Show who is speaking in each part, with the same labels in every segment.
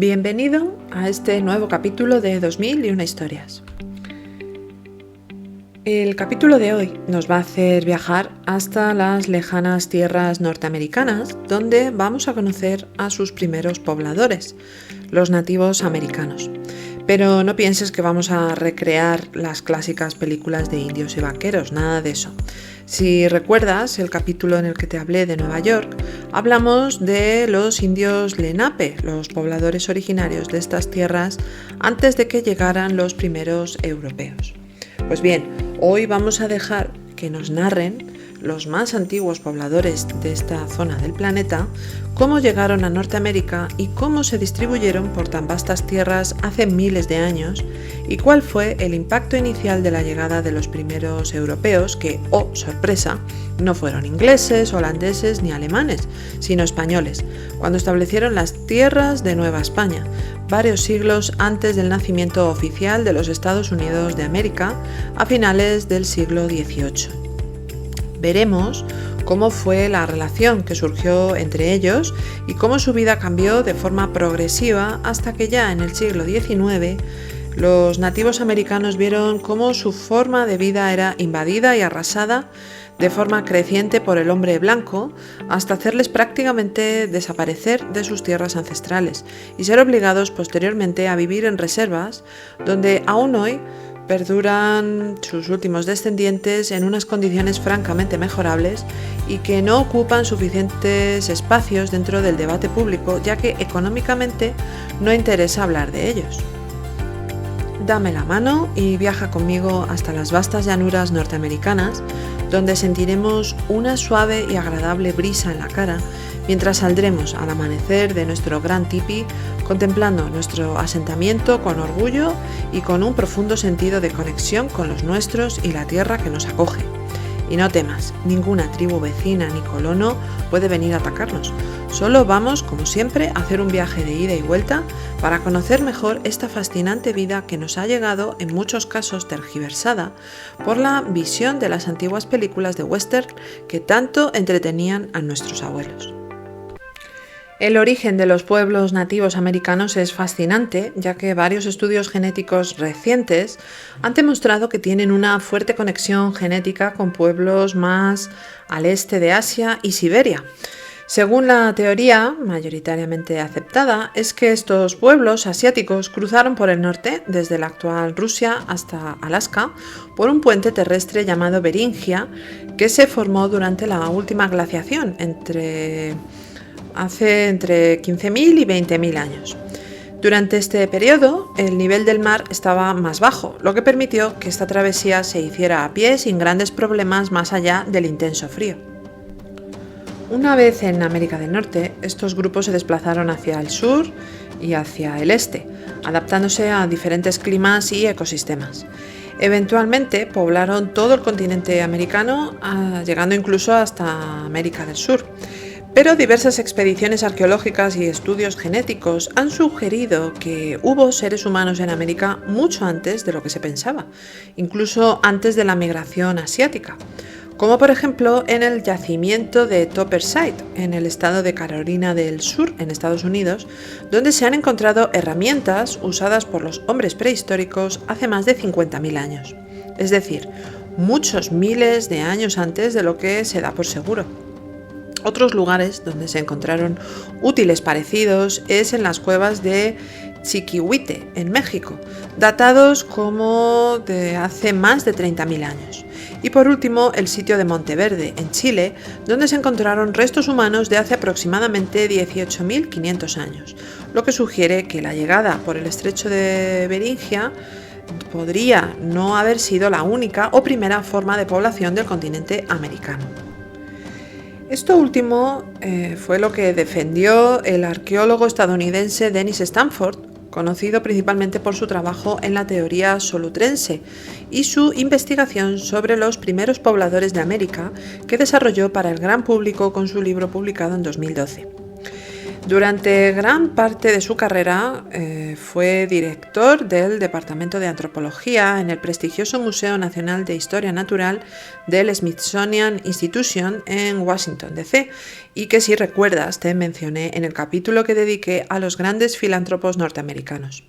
Speaker 1: Bienvenido a este nuevo capítulo de 2001 historias. El capítulo de hoy nos va a hacer viajar hasta las lejanas tierras norteamericanas, donde vamos a conocer a sus primeros pobladores, los nativos americanos. Pero no pienses que vamos a recrear las clásicas películas de indios y vaqueros, nada de eso. Si recuerdas el capítulo en el que te hablé de Nueva York, hablamos de los indios Lenape, los pobladores originarios de estas tierras antes de que llegaran los primeros europeos. Pues bien, hoy vamos a dejar que nos narren los más antiguos pobladores de esta zona del planeta, cómo llegaron a Norteamérica y cómo se distribuyeron por tan vastas tierras hace miles de años y cuál fue el impacto inicial de la llegada de los primeros europeos que, oh sorpresa, no fueron ingleses, holandeses ni alemanes, sino españoles, cuando establecieron las tierras de Nueva España, varios siglos antes del nacimiento oficial de los Estados Unidos de América a finales del siglo XVIII. Veremos cómo fue la relación que surgió entre ellos y cómo su vida cambió de forma progresiva hasta que ya en el siglo XIX los nativos americanos vieron cómo su forma de vida era invadida y arrasada de forma creciente por el hombre blanco hasta hacerles prácticamente desaparecer de sus tierras ancestrales y ser obligados posteriormente a vivir en reservas donde aún hoy perduran sus últimos descendientes en unas condiciones francamente mejorables y que no ocupan suficientes espacios dentro del debate público, ya que económicamente no interesa hablar de ellos. Dame la mano y viaja conmigo hasta las vastas llanuras norteamericanas, donde sentiremos una suave y agradable brisa en la cara, mientras saldremos al amanecer de nuestro gran tipi, contemplando nuestro asentamiento con orgullo y con un profundo sentido de conexión con los nuestros y la tierra que nos acoge. Y no temas, ninguna tribu vecina ni colono puede venir a atacarnos. Solo vamos, como siempre, a hacer un viaje de ida y vuelta para conocer mejor esta fascinante vida que nos ha llegado, en muchos casos tergiversada, por la visión de las antiguas películas de western que tanto entretenían a nuestros abuelos. El origen de los pueblos nativos americanos es fascinante, ya que varios estudios genéticos recientes han demostrado que tienen una fuerte conexión genética con pueblos más al este de Asia y Siberia. Según la teoría mayoritariamente aceptada, es que estos pueblos asiáticos cruzaron por el norte, desde la actual Rusia hasta Alaska, por un puente terrestre llamado Beringia, que se formó durante la última glaciación hace entre 15.000 y 20.000 años. Durante este periodo, el nivel del mar estaba más bajo, lo que permitió que esta travesía se hiciera a pie sin grandes problemas más allá del intenso frío. Una vez en América del Norte, estos grupos se desplazaron hacia el sur y hacia el este, adaptándose a diferentes climas y ecosistemas. Eventualmente poblaron todo el continente americano, llegando incluso hasta América del Sur. Pero diversas expediciones arqueológicas y estudios genéticos han sugerido que hubo seres humanos en América mucho antes de lo que se pensaba, incluso antes de la migración asiática, como por ejemplo en el yacimiento de Topper Site, en el estado de Carolina del Sur, en Estados Unidos, donde se han encontrado herramientas usadas por los hombres prehistóricos hace más de 50.000 años, es decir, muchos miles de años antes de lo que se da por seguro. Otros lugares donde se encontraron útiles parecidos es en las cuevas de Chiquihuite, en México, datados como de hace más de 30.000 años. Y por último, el sitio de Monteverde, en Chile, donde se encontraron restos humanos de hace aproximadamente 18.500 años, lo que sugiere que la llegada por el estrecho de Beringia podría no haber sido la única o primera forma de población del continente americano. Esto último fue lo que defendió el arqueólogo estadounidense Dennis Stanford, conocido principalmente por su trabajo en la teoría solutrense y su investigación sobre los primeros pobladores de América, que desarrolló para el gran público con su libro publicado en 2012. Durante gran parte de su carrera fue director del Departamento de Antropología en el prestigioso Museo Nacional de Historia Natural del Smithsonian Institution en Washington, D.C., y que, si recuerdas, te mencioné en el capítulo que dediqué a los grandes filántropos norteamericanos.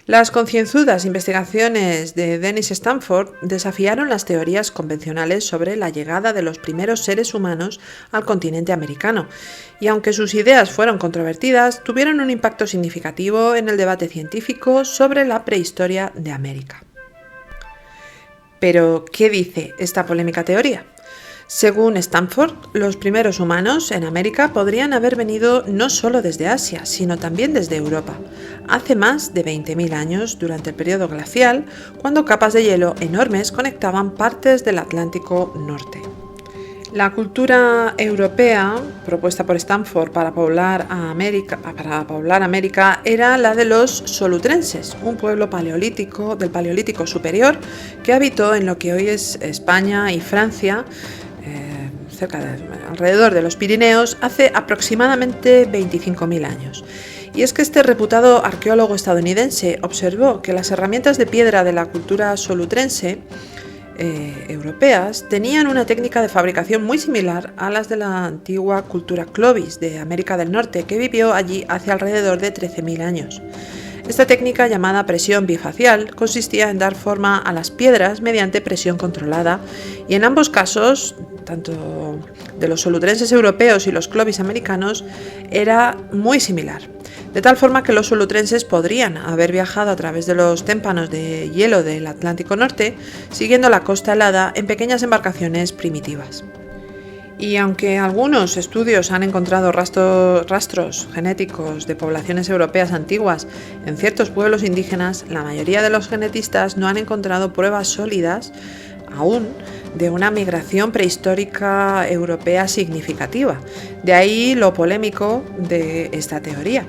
Speaker 1: Las concienzudas investigaciones de Dennis Stanford desafiaron las teorías convencionales sobre la llegada de los primeros seres humanos al continente americano, y aunque sus ideas fueron controvertidas, tuvieron un impacto significativo en el debate científico sobre la prehistoria de América. Pero, ¿qué dice esta polémica teoría? Según Stanford, los primeros humanos en América podrían haber venido no solo desde Asia, sino también desde Europa, hace más de 20.000 años, durante el periodo glacial, cuando capas de hielo enormes conectaban partes del Atlántico Norte. La cultura europea propuesta por Stanford para poblar América era la de los solutrenses, un pueblo del Paleolítico superior que habitó en lo que hoy es España y Francia, alrededor de los Pirineos, hace aproximadamente 25.000 años. Y es que este reputado arqueólogo estadounidense observó que las herramientas de piedra de la cultura solutrense europeas tenían una técnica de fabricación muy similar a las de la antigua cultura Clovis de América del Norte, que vivió allí hace alrededor de 13.000 años. Esta técnica, llamada presión bifacial, consistía en dar forma a las piedras mediante presión controlada, y en ambos casos, tanto de los solutrenses europeos y los Clovis americanos, era muy similar. De tal forma que los solutrenses podrían haber viajado a través de los témpanos de hielo del Atlántico Norte, siguiendo la costa helada en pequeñas embarcaciones primitivas. Y aunque algunos estudios han encontrado rastros genéticos de poblaciones europeas antiguas en ciertos pueblos indígenas, la mayoría de los genetistas no han encontrado pruebas sólidas aún de una migración prehistórica europea significativa. De ahí lo polémico de esta teoría.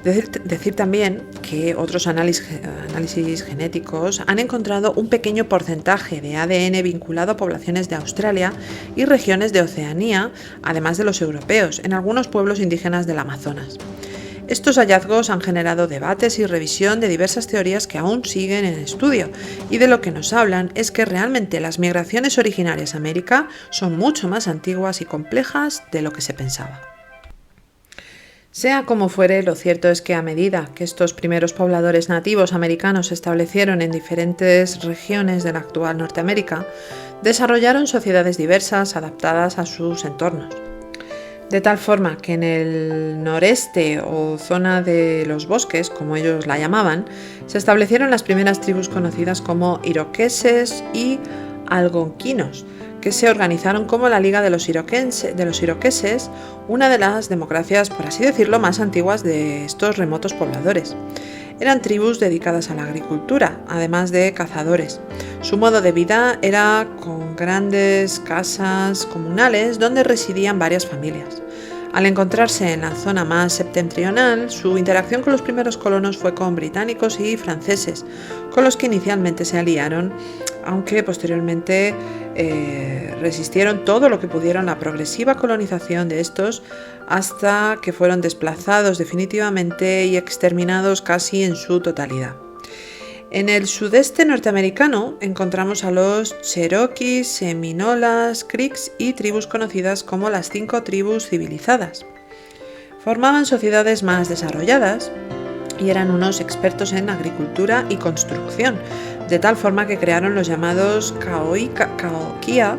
Speaker 1: Decir también que otros análisis genéticos han encontrado un pequeño porcentaje de ADN vinculado a poblaciones de Australia y regiones de Oceanía, además de los europeos, en algunos pueblos indígenas del Amazonas. Estos hallazgos han generado debates y revisión de diversas teorías que aún siguen en estudio, y de lo que nos hablan es que realmente las migraciones originarias a América son mucho más antiguas y complejas de lo que se pensaba. Sea como fuere, lo cierto es que a medida que estos primeros pobladores nativos americanos se establecieron en diferentes regiones de la actual Norteamérica, desarrollaron sociedades diversas adaptadas a sus entornos. De tal forma que en el noreste o zona de los bosques, como ellos la llamaban, se establecieron las primeras tribus conocidas como iroqueses y algonquinos, que se organizaron como la Liga de los Iroqueses, una de las democracias, por así decirlo, más antiguas de estos remotos pobladores. Eran tribus dedicadas a la agricultura, además de cazadores. Su modo de vida era con grandes casas comunales donde residían varias familias. Al encontrarse en la zona más septentrional, su interacción con los primeros colonos fue con británicos y franceses, con los que inicialmente se aliaron, aunque posteriormente resistieron todo lo que pudieron la progresiva colonización de estos, hasta que fueron desplazados definitivamente y exterminados casi en su totalidad. En el sudeste norteamericano encontramos a los Cherokees, Seminolas, Creeks y tribus conocidas como las 5 tribus civilizadas. Formaban sociedades más desarrolladas y eran unos expertos en agricultura y construcción, de tal forma que crearon los llamados caoquia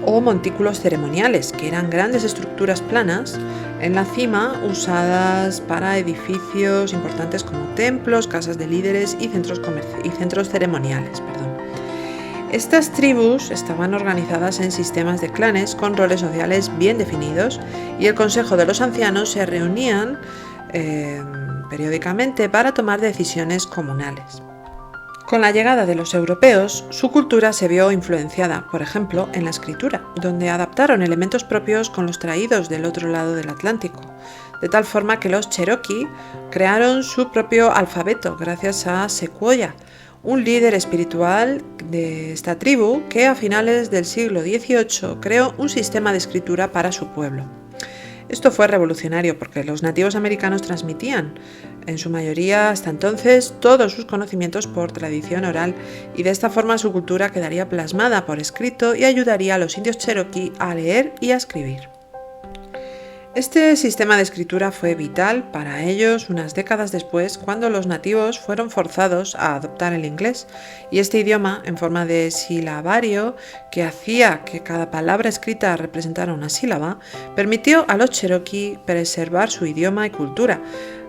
Speaker 1: o montículos ceremoniales, que eran grandes estructuras planas en la cima usadas para edificios importantes como templos, casas de líderes y centros ceremoniales. Estas tribus estaban organizadas en sistemas de clanes con roles sociales bien definidos, y el Consejo de los Ancianos se reunían periódicamente para tomar decisiones comunales. Con la llegada de los europeos, su cultura se vio influenciada, por ejemplo, en la escritura, donde adaptaron elementos propios con los traídos del otro lado del Atlántico, de tal forma que los Cherokee crearon su propio alfabeto gracias a Sequoyah, un líder espiritual de esta tribu que a finales del siglo XVIII creó un sistema de escritura para su pueblo. Esto fue revolucionario porque los nativos americanos transmitían, en su mayoría hasta entonces, todos sus conocimientos por tradición oral y de esta forma su cultura quedaría plasmada por escrito y ayudaría a los indios cherokee a leer y a escribir. Este sistema de escritura fue vital para ellos unas décadas después, cuando los nativos fueron forzados a adoptar el inglés, y este idioma, en forma de silabario que hacía que cada palabra escrita representara una sílaba, permitió a los cherokee preservar su idioma y cultura,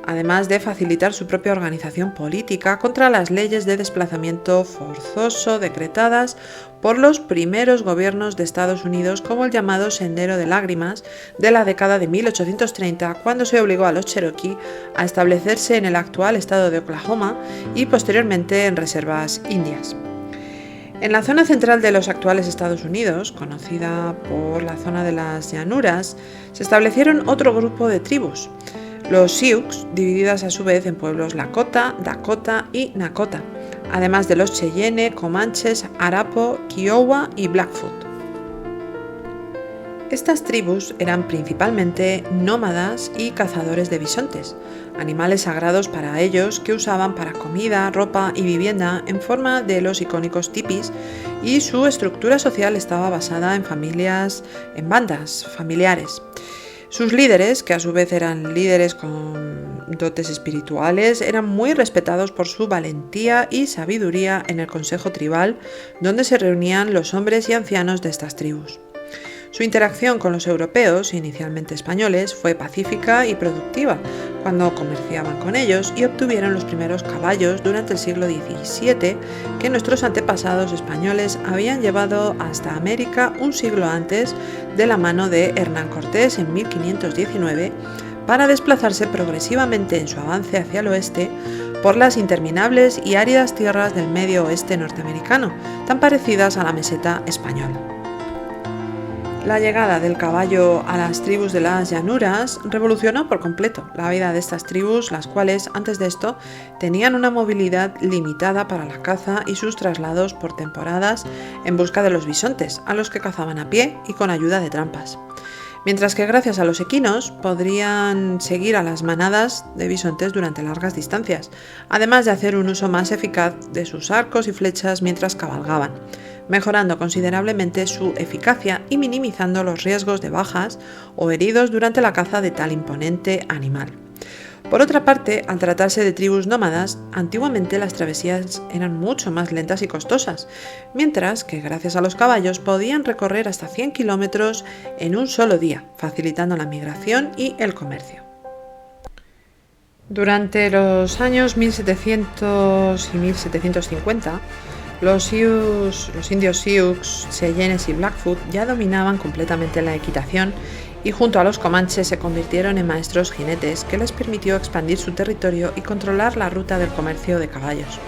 Speaker 1: además de facilitar su propia organización política contra las leyes de desplazamiento forzoso decretadas por los primeros gobiernos de Estados Unidos, como el llamado Sendero de Lágrimas de la década de 1830, cuando se obligó a los cherokee a establecerse en el actual estado de Oklahoma y posteriormente en reservas indias. En la zona central de los actuales Estados Unidos, conocida por la zona de las llanuras, se establecieron otro grupo de tribus, los Sioux, divididas a su vez en pueblos Lakota, Dakota y Nakota, además de los Cheyenne, Comanches, Arapaho, Kiowa y Blackfoot. Estas tribus eran principalmente nómadas y cazadores de bisontes, animales sagrados para ellos que usaban para comida, ropa y vivienda en forma de los icónicos tipis, y su estructura social estaba basada en bandas familiares. Sus líderes, que a su vez eran líderes con dotes espirituales, eran muy respetados por su valentía y sabiduría en el consejo tribal, donde se reunían los hombres y ancianos de estas tribus. Su interacción con los europeos, inicialmente españoles, fue pacífica y productiva cuando comerciaban con ellos y obtuvieron los primeros caballos durante el siglo XVII que nuestros antepasados españoles habían llevado hasta América un siglo antes de la mano de Hernán Cortés en 1519 para desplazarse progresivamente en su avance hacia el oeste por las interminables y áridas tierras del medio oeste norteamericano, tan parecidas a la meseta española. La llegada del caballo a las tribus de las llanuras revolucionó por completo la vida de estas tribus, las cuales antes de esto tenían una movilidad limitada para la caza y sus traslados por temporadas en busca de los bisontes, a los que cazaban a pie y con ayuda de trampas. Mientras que gracias a los equinos podrían seguir a las manadas de bisontes durante largas distancias, además de hacer un uso más eficaz de sus arcos y flechas mientras cabalgaban, mejorando considerablemente su eficacia y minimizando los riesgos de bajas o heridos durante la caza de tal imponente animal. Por otra parte, al tratarse de tribus nómadas, antiguamente las travesías eran mucho más lentas y costosas, mientras que gracias a los caballos podían recorrer hasta 100 kilómetros en un solo día, facilitando la migración y el comercio. Durante los años 1700 y 1750, los indios Sioux, Cheyennes y Blackfoot ya dominaban completamente la equitación y junto a los comanches se convirtieron en maestros jinetes que les permitió expandir su territorio y controlar la ruta del comercio de caballos.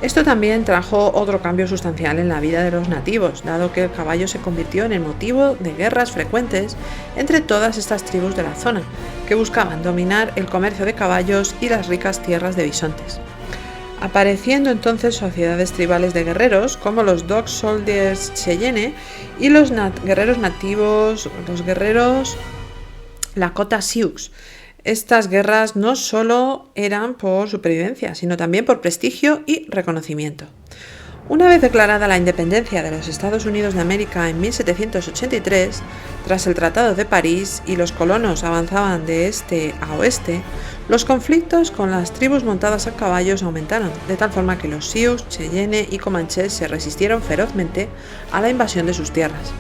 Speaker 1: Esto también trajo otro cambio sustancial en la vida de los nativos, dado que el caballo se convirtió en el motivo de guerras frecuentes entre todas estas tribus de la zona, que buscaban dominar el comercio de caballos y las ricas tierras de bisontes. Apareciendo entonces sociedades tribales de guerreros como los Dog Soldiers Cheyenne y los guerreros nativos, los guerreros Lakota Sioux. Estas guerras no solo eran por supervivencia, sino también por prestigio y reconocimiento. Una vez declarada la independencia de los Estados Unidos de América en 1783, tras el Tratado de París y los colonos avanzaban de este a oeste, los conflictos con las tribus montadas a caballos aumentaron, de tal forma que los Sioux, Cheyenne y Comanches se resistieron ferozmente a la invasión de sus tierras.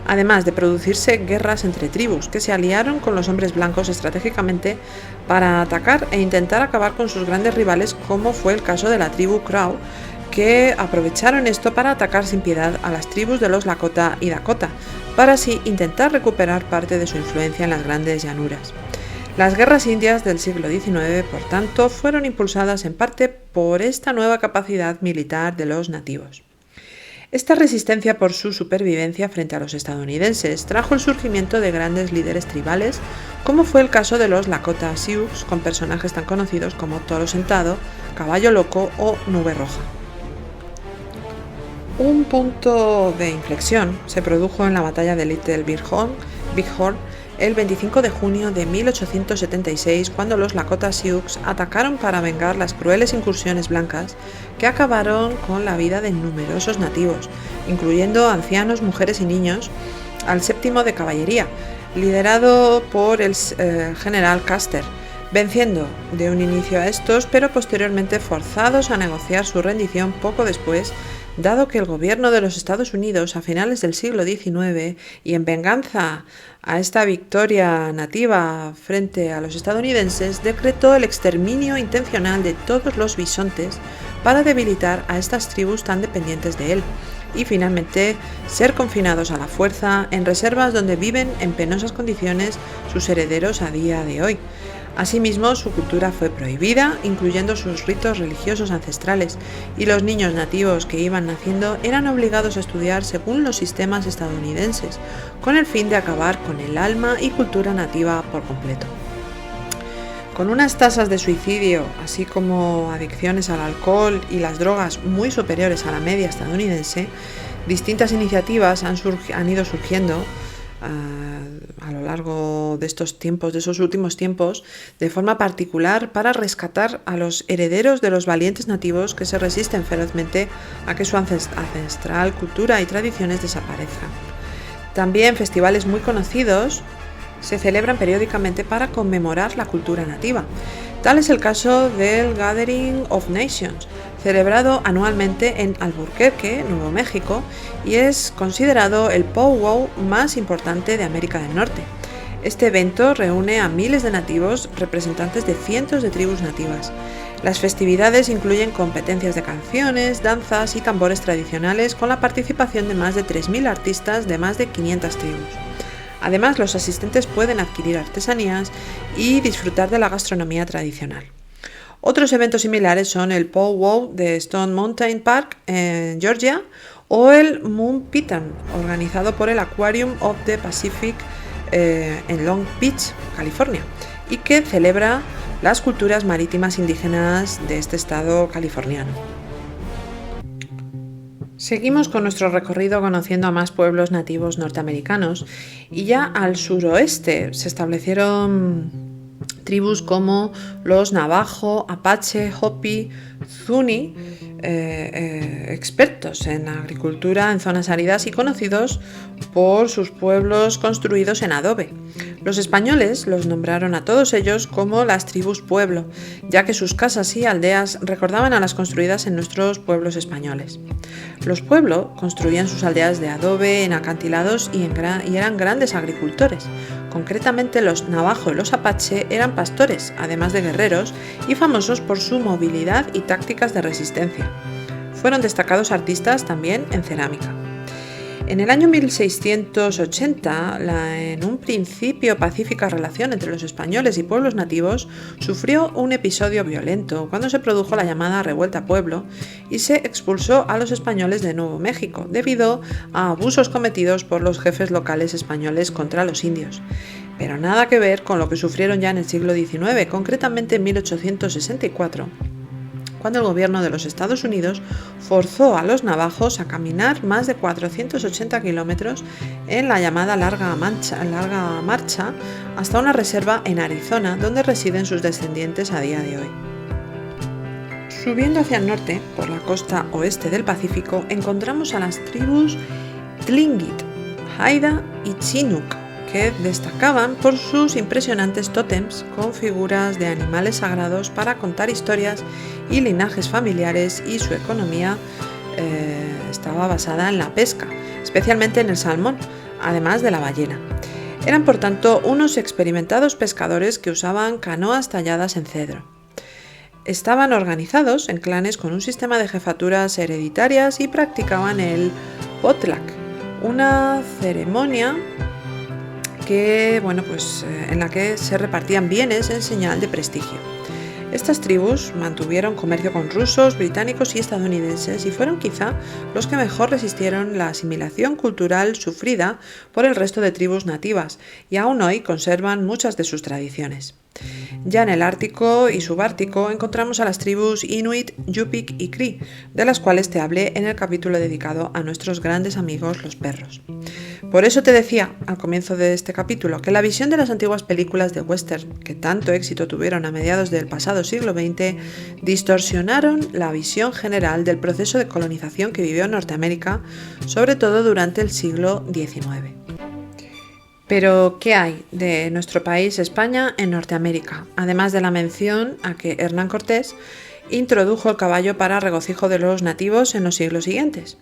Speaker 1: Además de producirse guerras entre tribus que se aliaron con los hombres blancos estratégicamente para atacar e intentar acabar con sus grandes rivales, como fue el caso de la tribu Crow, que aprovecharon esto para atacar sin piedad a las tribus de los Lakota y Dakota, para así intentar recuperar parte de su influencia en las grandes llanuras. Las guerras indias del siglo XIX, por tanto, fueron impulsadas en parte por esta nueva capacidad militar de los nativos. Esta resistencia por su supervivencia frente a los estadounidenses trajo el surgimiento de grandes líderes tribales, como fue el caso de los Lakota Sioux, con personajes tan conocidos como Toro Sentado, Caballo Loco o Nube Roja. Un punto de inflexión se produjo en la batalla de Little Bighorn el 25 de junio de 1876, cuando los Lakota Sioux atacaron para vengar las crueles incursiones blancas que acabaron con la vida de numerosos nativos, incluyendo ancianos, mujeres y niños, al 7º de Caballería, liderado por el general Custer, venciendo de un inicio a estos, pero posteriormente forzados a negociar su rendición poco después, dado que el gobierno de los Estados Unidos a finales del siglo XIX, y en venganza a esta victoria nativa frente a los estadounidenses, decretó el exterminio intencional de todos los bisontes para debilitar a estas tribus tan dependientes de él, y finalmente ser confinados a la fuerza en reservas donde viven en penosas condiciones sus herederos a día de hoy. Asimismo, su cultura fue prohibida, incluyendo sus ritos religiosos ancestrales, y los niños nativos que iban naciendo eran obligados a estudiar según los sistemas estadounidenses, con el fin de acabar con el alma y cultura nativa por completo. Con unas tasas de suicidio, así como adicciones al alcohol y las drogas muy superiores a la media estadounidense, distintas iniciativas han ido surgiendo a lo largo de estos tiempos, de esos últimos tiempos, de forma particular para rescatar a los herederos de los valientes nativos que se resisten ferozmente a que su ancestral cultura y tradiciones desaparezcan. También festivales muy conocidos se celebran periódicamente para conmemorar la cultura nativa. Tal es el caso del Gathering of Nations, celebrado anualmente en Albuquerque, Nuevo México, y es considerado el powwow más importante de América del Norte. Este evento reúne a miles de nativos, representantes de cientos de tribus nativas. Las festividades incluyen competencias de canciones, danzas y tambores tradicionales, con la participación de más de 3.000 artistas de más de 500 tribus. Además, los asistentes pueden adquirir artesanías y disfrutar de la gastronomía tradicional. Otros eventos similares son el powwow de Stone Mountain Park en Georgia o el Moon Piton, organizado por el Aquarium of the Pacific en Long Beach, California, y que celebra las culturas marítimas indígenas de este estado californiano. Seguimos con nuestro recorrido conociendo a más pueblos nativos norteamericanos, y ya al suroeste se establecieron tribus como los Navajo, Apache, Hopi, Zuni, expertos en agricultura en zonas áridas y conocidos por sus pueblos construidos en adobe. Los españoles los nombraron a todos ellos como las tribus pueblo, ya que sus casas y aldeas recordaban a las construidas en nuestros pueblos españoles. Los pueblo construían sus aldeas de adobe en acantilados y eran grandes agricultores. Concretamente, los Navajo y los Apache eran pastores, además de guerreros, y famosos por su movilidad y tácticas de resistencia. Fueron destacados artistas también en cerámica. En el año 1680, en un principio pacífica relación entre los españoles y pueblos nativos, sufrió un episodio violento cuando se produjo la llamada Revuelta Pueblo y se expulsó a los españoles de Nuevo México debido a abusos cometidos por los jefes locales españoles contra los indios. Pero nada que ver con lo que sufrieron ya en el siglo XIX, concretamente en 1864. Cuando el gobierno de los Estados Unidos forzó a los navajos a caminar más de 480 kilómetros en la llamada Larga Marcha hasta una reserva en Arizona, donde residen sus descendientes a día de hoy. Subiendo hacia el norte, por la costa oeste del Pacífico, encontramos a las tribus Tlingit, Haida y Chinook, que destacaban por sus impresionantes tótems con figuras de animales sagrados para contar historias y linajes familiares, y su economía estaba basada en la pesca, especialmente en el salmón, además de la ballena. Eran, por tanto, unos experimentados pescadores que usaban canoas talladas en cedro. Estaban organizados en clanes con un sistema de jefaturas hereditarias y practicaban el potluck, una ceremonia en la que se repartían bienes en señal de prestigio. Estas tribus mantuvieron comercio con rusos, británicos y estadounidenses, y fueron quizá los que mejor resistieron la asimilación cultural sufrida por el resto de tribus nativas, y aún hoy conservan muchas de sus tradiciones. Ya en el Ártico y Subártico encontramos a las tribus Inuit, Yupik y Cree, de las cuales te hablé en el capítulo dedicado a nuestros grandes amigos los perros. Por eso te decía al comienzo de este capítulo que la visión de las antiguas películas de western, que tanto éxito tuvieron a mediados del pasado siglo XX, distorsionaron la visión general del proceso de colonización que vivió Norteamérica, sobre todo durante el siglo XIX. Pero, ¿qué hay de nuestro país, España, en Norteamérica? Además de la mención a que Hernán Cortés introdujo el caballo para regocijo de los nativos en los siglos siguientes.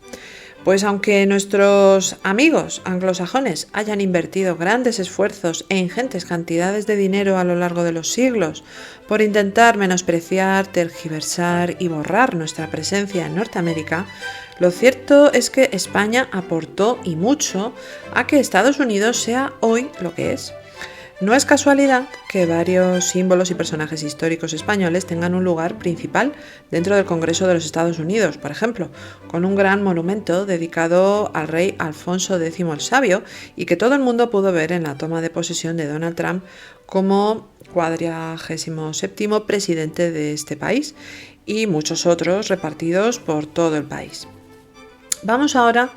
Speaker 1: Pues aunque nuestros amigos anglosajones hayan invertido grandes esfuerzos e ingentes cantidades de dinero a lo largo de los siglos por intentar menospreciar, tergiversar y borrar nuestra presencia en Norteamérica, lo cierto es que España aportó y mucho a que Estados Unidos sea hoy lo que es. No es casualidad que varios símbolos y personajes históricos españoles tengan un lugar principal dentro del Congreso de los Estados Unidos, por ejemplo, con un gran monumento dedicado al rey Alfonso X el Sabio y que todo el mundo pudo ver en la toma de posesión de Donald Trump como 47º presidente de este país y muchos otros repartidos por todo el país. Vamos ahora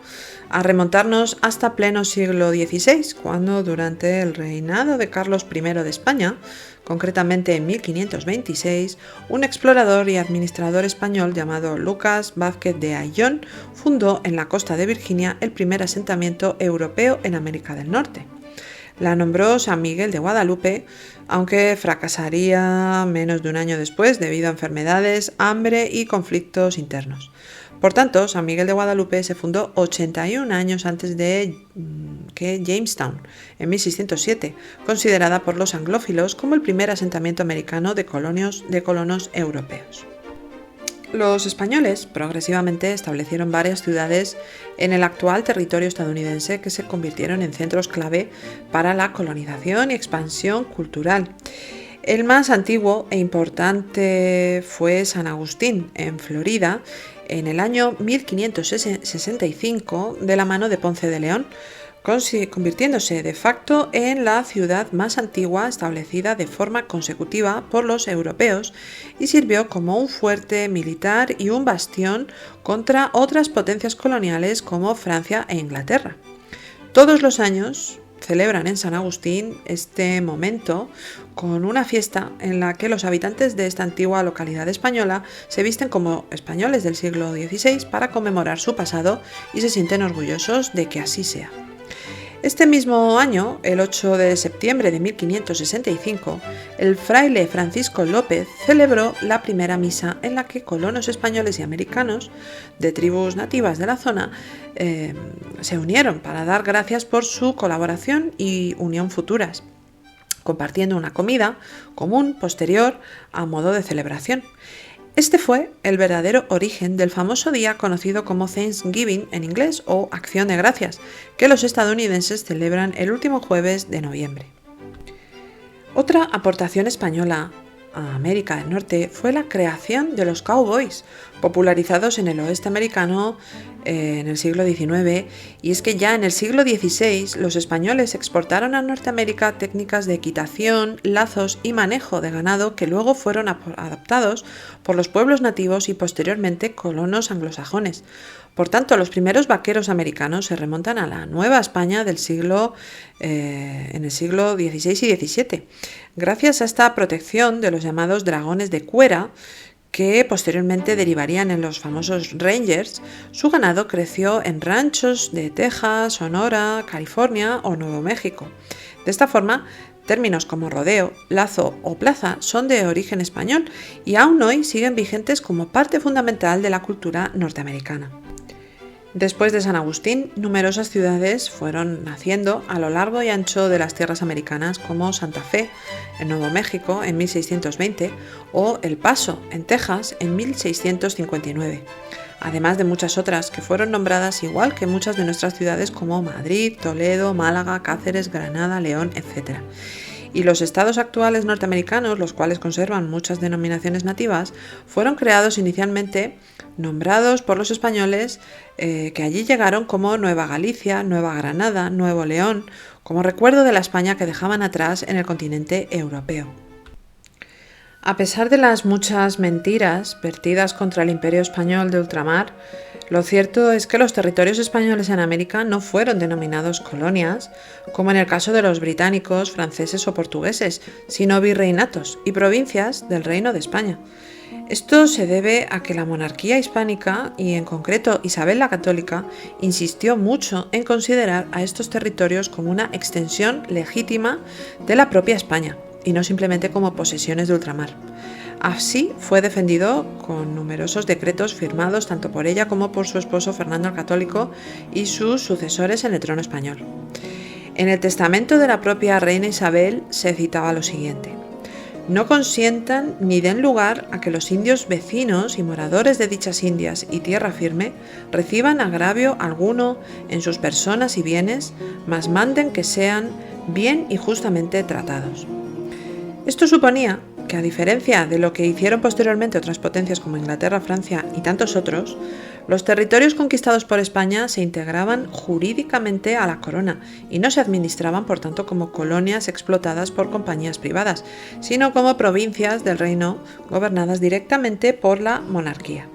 Speaker 1: a remontarnos hasta pleno siglo XVI, cuando durante el reinado de Carlos I de España, concretamente en 1526, un explorador y administrador español llamado Lucas Vázquez de Ayllón fundó en la costa de Virginia el primer asentamiento europeo en América del Norte. La nombró San Miguel de Guadalupe, aunque fracasaría menos de un año después debido a enfermedades, hambre y conflictos internos. Por tanto, San Miguel de Guadalupe se fundó 81 años antes de que Jamestown, en 1607, considerada por los anglófilos como el primer asentamiento americano de colonos europeos. Los españoles progresivamente establecieron varias ciudades en el actual territorio estadounidense que se convirtieron en centros clave para la colonización y expansión cultural. El más antiguo e importante fue San Agustín, en Florida, en el año 1565, de la mano de Ponce de León, convirtiéndose de facto en la ciudad más antigua establecida de forma consecutiva por los europeos y sirvió como un fuerte militar y un bastión contra otras potencias coloniales como Francia e Inglaterra. Todos los años celebran en San Agustín este momento con una fiesta en la que los habitantes de esta antigua localidad española se visten como españoles del siglo XVI para conmemorar su pasado y se sienten orgullosos de que así sea. Este mismo año, el 8 de septiembre de 1565, el fraile Francisco López celebró la primera misa en la que colonos españoles y americanos de tribus nativas de la zona se unieron para dar gracias por su colaboración y unión futuras, compartiendo una comida común posterior a modo de celebración. Este fue el verdadero origen del famoso día conocido como Thanksgiving en inglés o Acción de Gracias, que los estadounidenses celebran el último jueves de noviembre. Otra aportación española a América del Norte fue la creación de los cowboys, popularizados en el oeste americano en el siglo XIX, y es que ya en el siglo XVI los españoles exportaron a Norteamérica técnicas de equitación, lazos y manejo de ganado que luego fueron adoptados por los pueblos nativos y posteriormente colonos anglosajones. Por tanto, los primeros vaqueros americanos se remontan a la Nueva España del en el siglo XVI y XVII, gracias a esta protección de los llamados dragones de cuera, que posteriormente derivarían en los famosos Rangers. Su ganado creció en ranchos de Texas, Sonora, California o Nuevo México. De esta forma, términos como rodeo, lazo o plaza son de origen español y aún hoy siguen vigentes como parte fundamental de la cultura norteamericana. Después de San Agustín, numerosas ciudades fueron naciendo a lo largo y ancho de las tierras americanas, como Santa Fe, en Nuevo México, en 1620, o El Paso, en Texas, en 1659, además de muchas otras que fueron nombradas igual que muchas de nuestras ciudades como Madrid, Toledo, Málaga, Cáceres, Granada, León, etc. Y los estados actuales norteamericanos, los cuales conservan muchas denominaciones nativas, fueron creados inicialmente nombrados por los españoles que allí llegaron como Nueva Galicia, Nueva Granada, Nuevo León, como recuerdo de la España que dejaban atrás en el continente europeo. A pesar de las muchas mentiras vertidas contra el Imperio Español de ultramar, lo cierto es que los territorios españoles en América no fueron denominados colonias, como en el caso de los británicos, franceses o portugueses, sino virreinatos y provincias del Reino de España. Esto se debe a que la monarquía hispánica, y en concreto Isabel la Católica, insistió mucho en considerar a estos territorios como una extensión legítima de la propia España, y no simplemente como posesiones de ultramar. Así fue defendido con numerosos decretos firmados tanto por ella como por su esposo Fernando el Católico y sus sucesores en el trono español. En el testamento de la propia reina Isabel se citaba lo siguiente: no consientan ni den lugar a que los indios vecinos y moradores de dichas indias y tierra firme reciban agravio alguno en sus personas y bienes, mas manden que sean bien y justamente tratados. Esto suponía que, a diferencia de lo que hicieron posteriormente otras potencias como Inglaterra, Francia y tantos otros, los territorios conquistados por España se integraban jurídicamente a la corona y no se administraban, por tanto, como colonias explotadas por compañías privadas, sino como provincias del reino gobernadas directamente por la monarquía.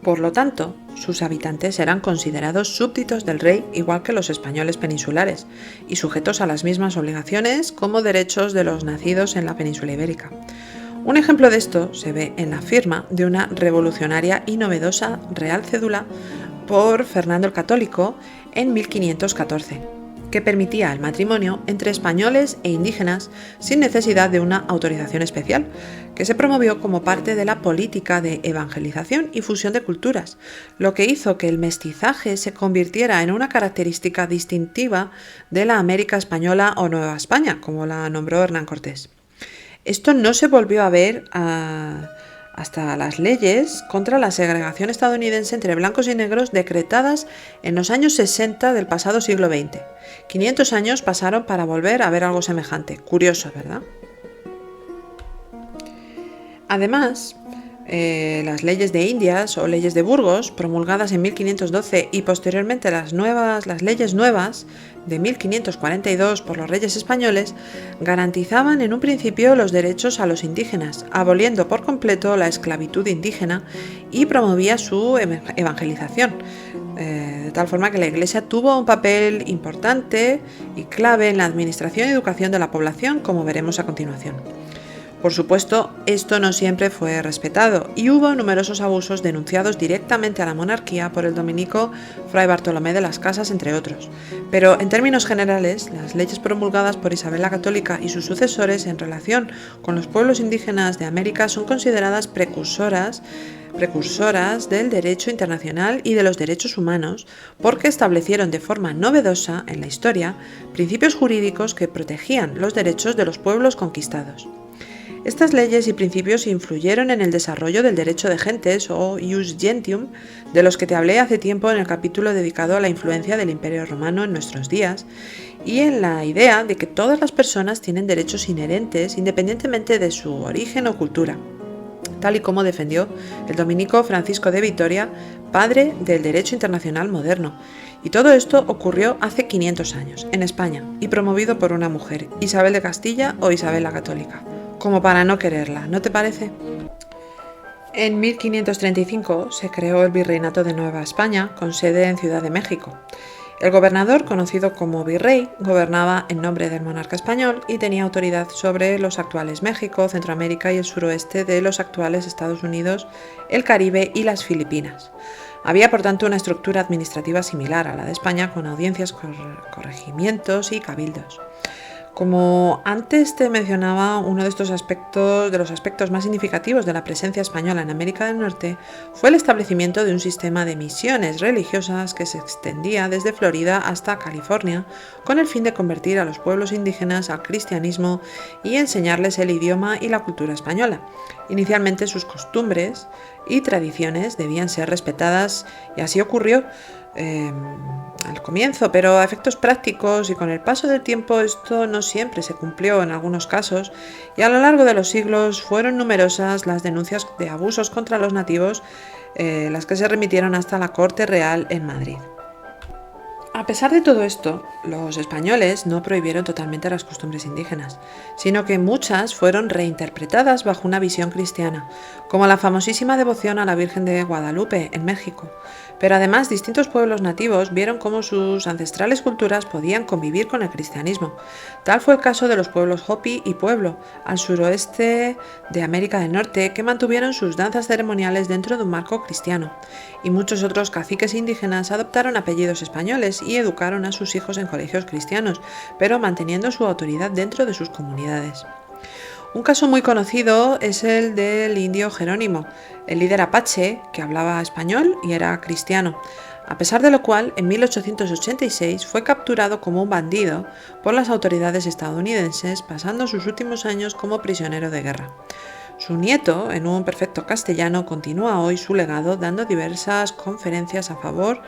Speaker 1: Por lo tanto, sus habitantes eran considerados súbditos del rey, igual que los españoles peninsulares, y sujetos a las mismas obligaciones como derechos de los nacidos en la península ibérica. Un ejemplo de esto se ve en la firma de una revolucionaria y novedosa Real Cédula por Fernando el Católico en 1514, que permitía el matrimonio entre españoles e indígenas sin necesidad de una autorización especial, que se promovió como parte de la política de evangelización y fusión de culturas, lo que hizo que el mestizaje se convirtiera en una característica distintiva de la América española o Nueva España, como la nombró Hernán Cortés. Esto no se volvió a ver hasta las leyes contra la segregación estadounidense entre blancos y negros decretadas en los años 60 del pasado siglo XX. 500 años pasaron para volver a ver algo semejante. Curioso, ¿verdad? Además, las leyes de Indias o leyes de Burgos, promulgadas en 1512, y posteriormente las leyes nuevas de 1542 por los reyes españoles, garantizaban en un principio los derechos a los indígenas, aboliendo por completo la esclavitud indígena, y promovía su evangelización, de tal forma que la Iglesia tuvo un papel importante y clave en la administración y educación de la población, como veremos a continuación. Por supuesto, esto no siempre fue respetado y hubo numerosos abusos denunciados directamente a la monarquía por el dominico Fray Bartolomé de las Casas, entre otros. Pero en términos generales, las leyes promulgadas por Isabel la Católica y sus sucesores en relación con los pueblos indígenas de América son consideradas precursoras del derecho internacional y de los derechos humanos, porque establecieron de forma novedosa en la historia principios jurídicos que protegían los derechos de los pueblos conquistados. Estas leyes y principios influyeron en el desarrollo del derecho de gentes o ius gentium, de los que te hablé hace tiempo en el capítulo dedicado a la influencia del Imperio Romano en nuestros días, y en la idea de que todas las personas tienen derechos inherentes independientemente de su origen o cultura, tal y como defendió el dominico Francisco de Vitoria, padre del derecho internacional moderno. Y todo esto ocurrió hace 500 años, en España, y promovido por una mujer, Isabel de Castilla o Isabel la Católica. Como para no quererla, ¿no te parece? En 1535 se creó el Virreinato de Nueva España, con sede en Ciudad de México. El gobernador, conocido como virrey, gobernaba en nombre del monarca español y tenía autoridad sobre los actuales México, Centroamérica y el suroeste de los actuales Estados Unidos, el Caribe y las Filipinas. Había, por tanto, una estructura administrativa similar a la de España, con audiencias, corregimientos y cabildos. Como antes te mencionaba, uno de los aspectos más significativos de la presencia española en América del Norte fue el establecimiento de un sistema de misiones religiosas que se extendía desde Florida hasta California, con el fin de convertir a los pueblos indígenas al cristianismo y enseñarles el idioma y la cultura española. Inicialmente sus costumbres y tradiciones debían ser respetadas, y así ocurrió al comienzo, pero a efectos prácticos y con el paso del tiempo esto no siempre se cumplió en algunos casos, y a lo largo de los siglos fueron numerosas las denuncias de abusos contra los nativos, las que se remitieron hasta la Corte Real en Madrid. A pesar de todo esto, los españoles no prohibieron totalmente las costumbres indígenas, sino que muchas fueron reinterpretadas bajo una visión cristiana, como la famosísima devoción a la Virgen de Guadalupe en México. Pero además, distintos pueblos nativos vieron cómo sus ancestrales culturas podían convivir con el cristianismo. Tal fue el caso de los pueblos Hopi y Pueblo, al suroeste de América del Norte, que mantuvieron sus danzas ceremoniales dentro de un marco cristiano, y muchos otros caciques indígenas adoptaron apellidos españoles y educaron a sus hijos en colegios cristianos, pero manteniendo su autoridad dentro de sus comunidades. Un caso muy conocido es el del indio Jerónimo, el líder apache que hablaba español y era cristiano, a pesar de lo cual en 1886 fue capturado como un bandido por las autoridades estadounidenses, pasando sus últimos años como prisionero de guerra. Su nieto, en un perfecto castellano, continúa hoy su legado dando diversas conferencias a favor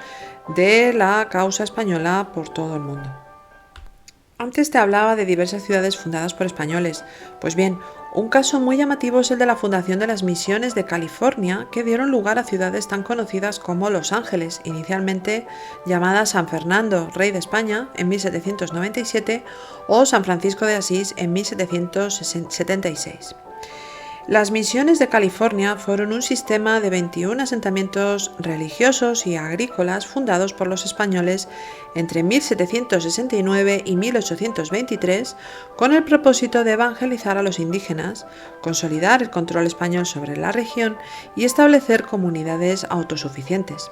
Speaker 1: de la causa española por todo el mundo. Antes te hablaba de diversas ciudades fundadas por españoles. Pues bien, un caso muy llamativo es el de la fundación de las misiones de California, que dieron lugar a ciudades tan conocidas como Los Ángeles, inicialmente llamada San Fernando, rey de España, en 1797, o San Francisco de Asís en 1776. Las misiones de California fueron un sistema de 21 asentamientos religiosos y agrícolas fundados por los españoles entre 1769 y 1823 con el propósito de evangelizar a los indígenas, consolidar el control español sobre la región y establecer comunidades autosuficientes.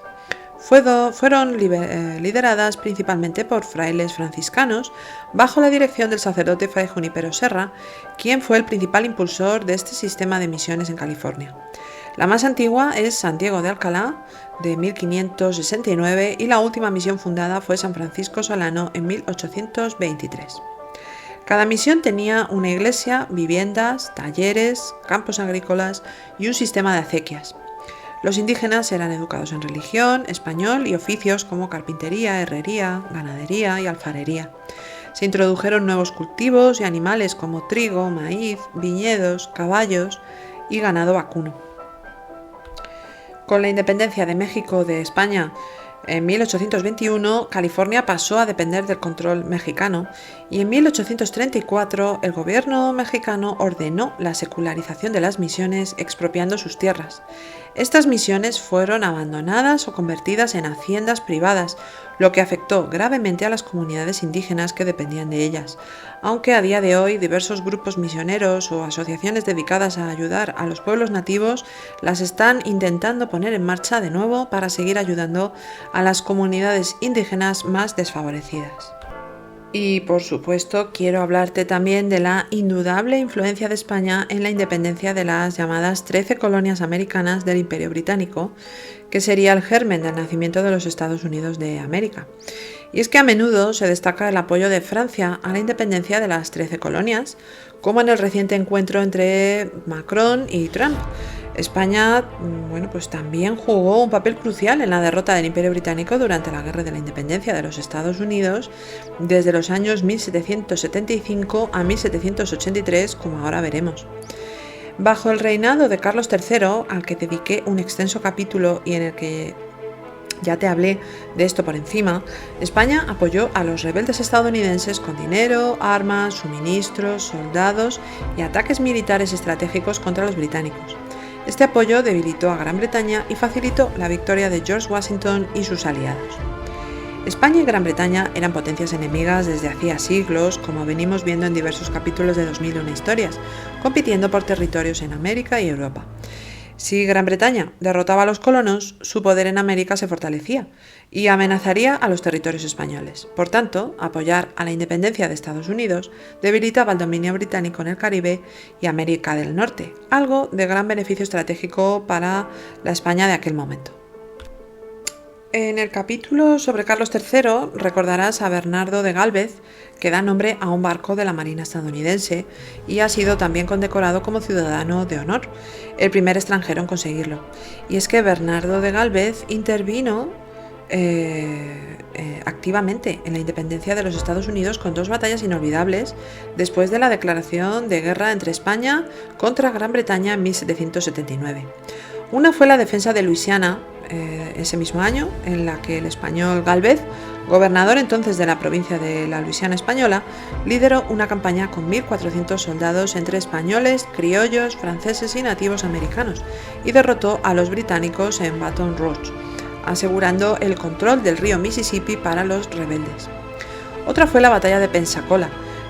Speaker 1: Fueron lideradas principalmente por frailes franciscanos bajo la dirección del sacerdote Fray Junípero Serra, quien fue el principal impulsor de este sistema de misiones en California. La más antigua es San Diego de Alcalá, de 1569, y la última misión fundada fue San Francisco Solano en 1823. Cada misión tenía una iglesia, viviendas, talleres, campos agrícolas y un sistema de acequias. Los indígenas eran educados en religión, español y oficios como carpintería, herrería, ganadería y alfarería. Se introdujeron nuevos cultivos y animales como trigo, maíz, viñedos, caballos y ganado vacuno. Con la independencia de México de España en 1821, California pasó a depender del control mexicano y en 1834 el gobierno mexicano ordenó la secularización de las misiones expropiando sus tierras. Estas misiones fueron abandonadas o convertidas en haciendas privadas, lo que afectó gravemente a las comunidades indígenas que dependían de ellas, aunque a día de hoy diversos grupos misioneros o asociaciones dedicadas a ayudar a los pueblos nativos las están intentando poner en marcha de nuevo para seguir ayudando a las comunidades indígenas más desfavorecidas. Y por supuesto quiero hablarte también de la indudable influencia de España en la independencia de las llamadas 13 colonias americanas del Imperio Británico, que sería el germen del nacimiento de los Estados Unidos de América. Y es que a menudo se destaca el apoyo de Francia a la independencia de las 13 colonias, como en el reciente encuentro entre Macron y Trump. España, pues también jugó un papel crucial en la derrota del Imperio Británico durante la Guerra de la Independencia de los Estados Unidos desde los años 1775 a 1783, como ahora veremos. Bajo el reinado de Carlos III, al que dediqué un extenso capítulo y en el que ya te hablé de esto por encima, España apoyó a los rebeldes estadounidenses con dinero, armas, suministros, soldados y ataques militares estratégicos contra los británicos. Este apoyo debilitó a Gran Bretaña y facilitó la victoria de George Washington y sus aliados. España y Gran Bretaña eran potencias enemigas desde hacía siglos, como venimos viendo en diversos capítulos de 2001 historias, compitiendo por territorios en América y Europa. Si Gran Bretaña derrotaba a los colonos, su poder en América se fortalecía y amenazaría a los territorios españoles. Por tanto, apoyar a la independencia de Estados Unidos debilitaba el dominio británico en el Caribe y América del Norte, algo de gran beneficio estratégico para la España de aquel momento. En el capítulo sobre Carlos III recordarás a Bernardo de Gálvez, que da nombre a un barco de la Marina estadounidense y ha sido también condecorado como ciudadano de honor, el primer extranjero en conseguirlo. Y es que Bernardo de Gálvez intervino activamente en la independencia de los Estados Unidos con dos batallas inolvidables después de la declaración de guerra entre España contra Gran Bretaña en 1779. Una fue la defensa de Luisiana ese mismo año, en la que el español Gálvez Gobernador entonces de la provincia de la Luisiana española, lideró una campaña con 1.400 soldados entre españoles, criollos, franceses y nativos americanos y derrotó a los británicos en Baton Rouge, asegurando el control del río Mississippi para los rebeldes. Otra fue la batalla de Pensacola,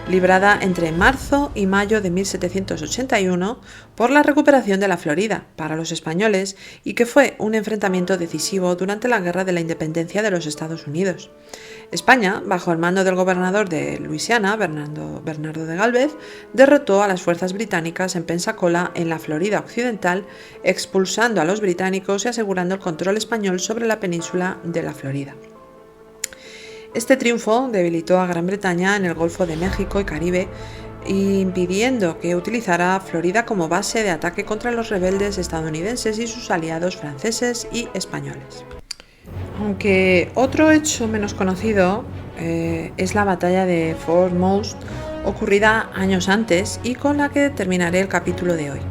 Speaker 1: librada entre marzo y mayo de 1781 por la recuperación de la Florida para los españoles y que fue un enfrentamiento decisivo durante la Guerra de la Independencia de los Estados Unidos. España, bajo el mando del gobernador de Luisiana, Bernardo de Gálvez, derrotó a las fuerzas británicas en Pensacola, en la Florida occidental, expulsando a los británicos y asegurando el control español sobre la península de la Florida. Este triunfo debilitó a Gran Bretaña en el Golfo de México y Caribe, impidiendo que utilizara Florida como base de ataque contra los rebeldes estadounidenses y sus aliados franceses y españoles. Aunque otro hecho menos conocido es la batalla de Fort Mouse, ocurrida años antes y con la que terminaré el capítulo de hoy.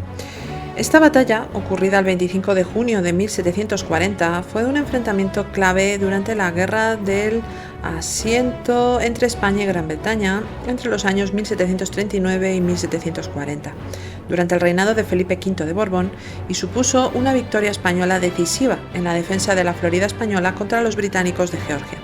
Speaker 1: Esta batalla, ocurrida el 25 de junio de 1740, fue un enfrentamiento clave durante la Guerra del Asiento entre España y Gran Bretaña entre los años 1739 y 1740, durante el reinado de Felipe V de Borbón, y supuso una victoria española decisiva en la defensa de la Florida española contra los británicos de Georgia.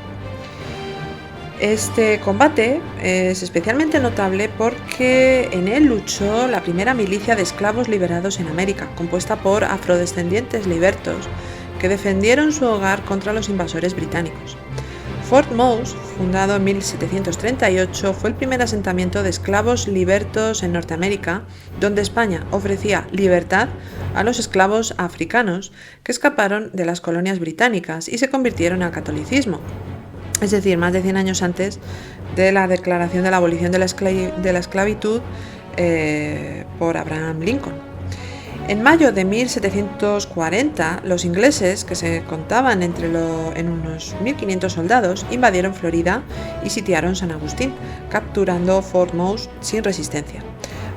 Speaker 1: Este combate es especialmente notable porque en él luchó la primera milicia de esclavos liberados en América, compuesta por afrodescendientes libertos que defendieron su hogar contra los invasores británicos. Fort Mouse, fundado en 1738, fue el primer asentamiento de esclavos libertos en Norteamérica, donde España ofrecía libertad a los esclavos africanos que escaparon de las colonias británicas y se convirtieron al catolicismo. Es decir, más de 100 años antes de la declaración de la abolición de la esclavitud por Abraham Lincoln. En mayo de 1740, los ingleses, que se contaban en unos 1.500 soldados, invadieron Florida y sitiaron San Agustín, capturando Fort Mouse sin resistencia.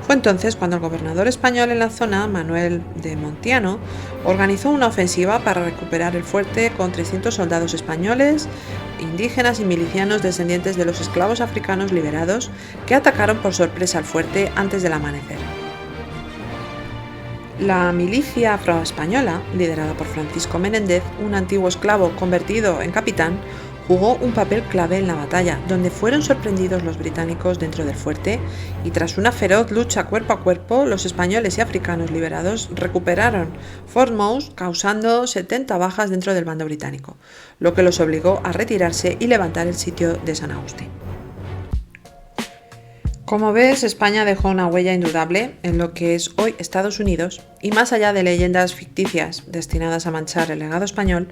Speaker 1: Fue entonces cuando el gobernador español en la zona, Manuel de Montiano, organizó una ofensiva para recuperar el fuerte con 300 soldados españoles, indígenas y milicianos descendientes de los esclavos africanos liberados que atacaron por sorpresa al fuerte antes del amanecer. La milicia afroespañola, liderada por Francisco Menéndez, un antiguo esclavo convertido en capitán, jugó un papel clave en la batalla, donde fueron sorprendidos los británicos dentro del fuerte y tras una feroz lucha cuerpo a cuerpo, los españoles y africanos liberados recuperaron Fort Mouse, causando 70 bajas dentro del bando británico, lo que los obligó a retirarse y levantar el sitio de San Agustín. Como ves, España dejó una huella indudable en lo que es hoy Estados Unidos, y más allá de leyendas ficticias destinadas a manchar el legado español,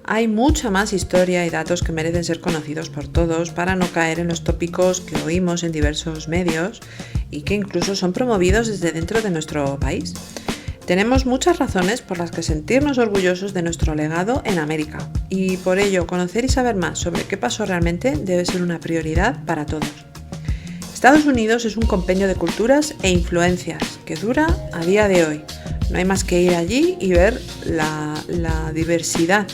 Speaker 1: hay mucha más historia y datos que merecen ser conocidos por todos para no caer en los tópicos que oímos en diversos medios y que incluso son promovidos desde dentro de nuestro país. Tenemos muchas razones por las que sentirnos orgullosos de nuestro legado en América, y por ello conocer y saber más sobre qué pasó realmente debe ser una prioridad para todos. Estados Unidos es un compendio de culturas e influencias que dura a día de hoy. No hay más que ir allí y ver la diversidad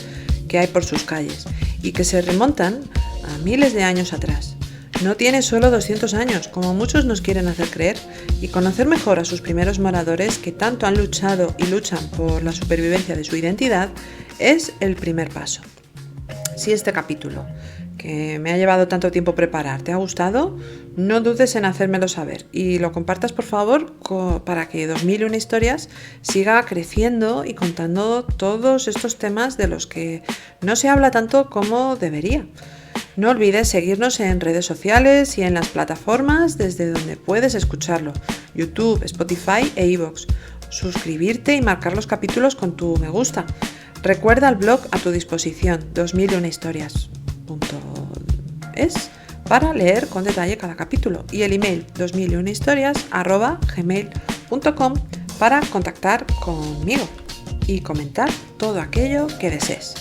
Speaker 1: que hay por sus calles y que se remontan a miles de años atrás. No tiene solo 200 años, como muchos nos quieren hacer creer, y conocer mejor a sus primeros moradores que tanto han luchado y luchan por la supervivencia de su identidad es el primer paso. Si este capítulo, que me ha llevado tanto tiempo preparar, te ha gustado, no dudes en hacérmelo saber y lo compartas por favor para que 2001 Historias siga creciendo y contando todos estos temas de los que no se habla tanto como debería. No olvides seguirnos en redes sociales y en las plataformas desde donde puedes escucharlo: YouTube, Spotify e iVoox. Suscribirte y marcar los capítulos con tu me gusta. Recuerda el blog a tu disposición, 2001historias.es, para leer con detalle cada capítulo, y el email 2001historias@gmail.com para contactar conmigo y comentar todo aquello que desees.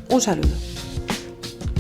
Speaker 1: Un saludo.